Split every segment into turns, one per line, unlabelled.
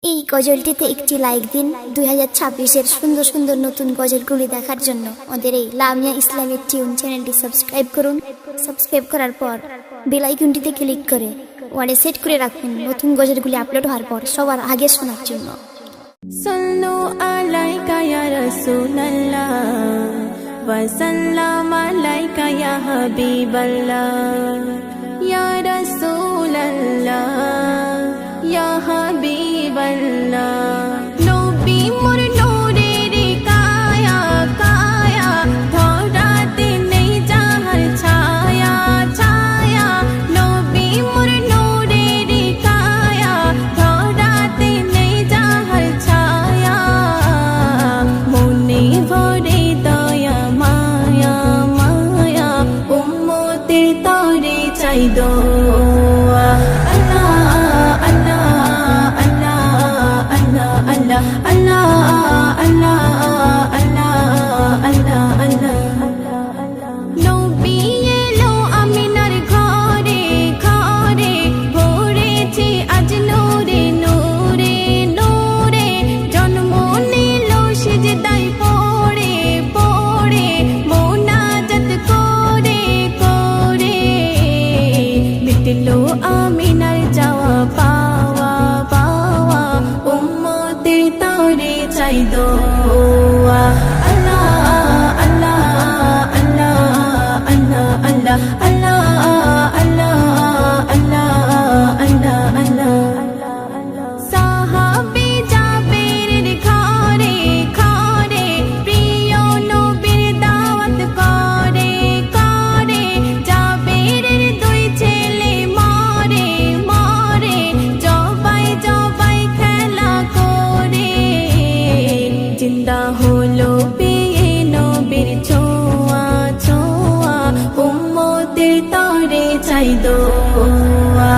এই গজলটিতে একটি লাইক দিন। 2026-এর সুন্দর সুন্দর নতুন গজলগুলি দেখার জন্য আমাদের এই লামিয়া ইসলামিক টিউন চ্যানেলটি সাবস্ক্রাইব করুন। সাবস্ক্রাইব করার পর বেল আইকনটিতে ক্লিক করে ওয়ালে সেট করে রাখুন নতুন গজলগুলি আপলোড হওয়ার পর সবার আগে শোনার জন্য।
সাল্লু আলাইকা ইয়া রাসূলুল্লাহ ওয়া সাল্লাম আলাইকা ইয়া হাবিবাল্লাহ ইয়া রাসূলুল্লাহ ইয়া হাবিবাল্লাহ। নবী মোর নূরের কায়া কায়া ধরাতে নেই যাহার ছায়া ছায়া। নবী মোর নূরের কায়া ধরাতে নেই যাহার ছায়া। মনে ভরে দয়া মায়া মায়া উম্মতের তরে চাই দোয়া। নবী এলো আমিনার ঘরে ঘরে ভরেছে আজ নূরে নূরে নূরে। জন্ম নিল সিজদায় পড়ে পড়ে মোনাজাত করে করে। মিটলো আমিনার যাওয়া পাওয়া পাওয়া উম্মতের তরে চাই দোয়া। সাহাবী জাবেরের ঘরে ঘরে প্রিয় নবীর দাওয়াত করে করে। জাবেরের দুই ছেলে মরে মরে জবাই জবাই খেলা করে। জিন্দা হলো পেয়ে নবীর ছোঁয়া ছোঁয়া উম্মতের তরে চাই দোয়া।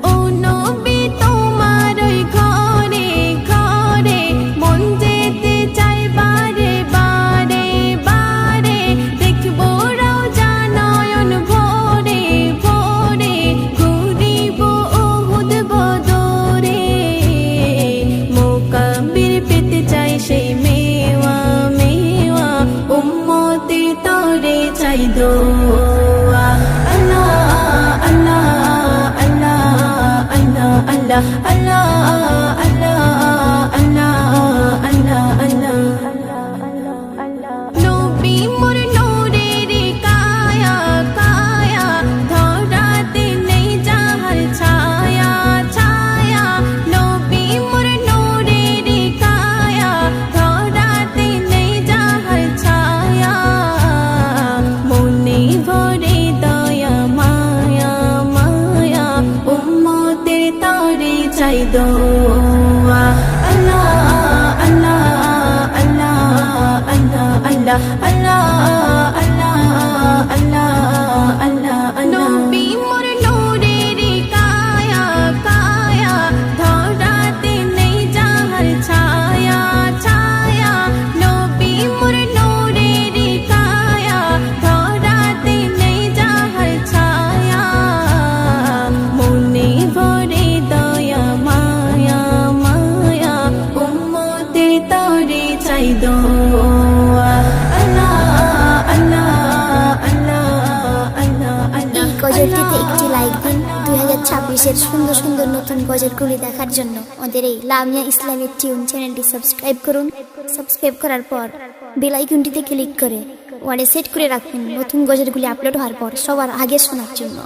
ও নবী তোমার ওই ঘরে ঘরে মন যেতে চাই বারে বারে বারে। দেখবো রওজা নয়ন ভরে ভরে ঘুরিব উহুদ বদরে। মোকাব্বির পেতে চাই সেই মেওয়া মেওয়া উম্মতের তরে চাই দোয়া। নবী মোর নূরের কায়া কায়া ধরাতে নেই যাহার ছায়া ছায়া। নবী মোর নূরের কায়া ধরাতে নেই যাহার ছায়া। মনে ভরে দয়া মায়া মায়া উম্মতের তরে চাই দোয়া। নবী মোর নূরের কায়া কায়া ধরাতে নেই যাহার ছায়া ছায়া। নবী মোর নূরের কায়া ধরাতে নেই যাহার ছায়া। মনে ভরে দয়া মায়া মায়া উম্মতের তরে চাই দোয়া।
এই গজলটিতে একটি লাইক দিন। 2026-এর সুন্দর সুন্দর নতুন গজলগুলি দেখার জন্য আমাদের এই লামিয়া ইসলামিক টিউন চ্যানেলটি সাবস্ক্রাইব করুন। সাবস্ক্রাইব করার পর বেল আইকনটিতে ক্লিক করে ওয়ালে সেট করে রাখুন নতুন গজলগুলি আপলোড হওয়ার পর সবার আগে শোনার জন্য।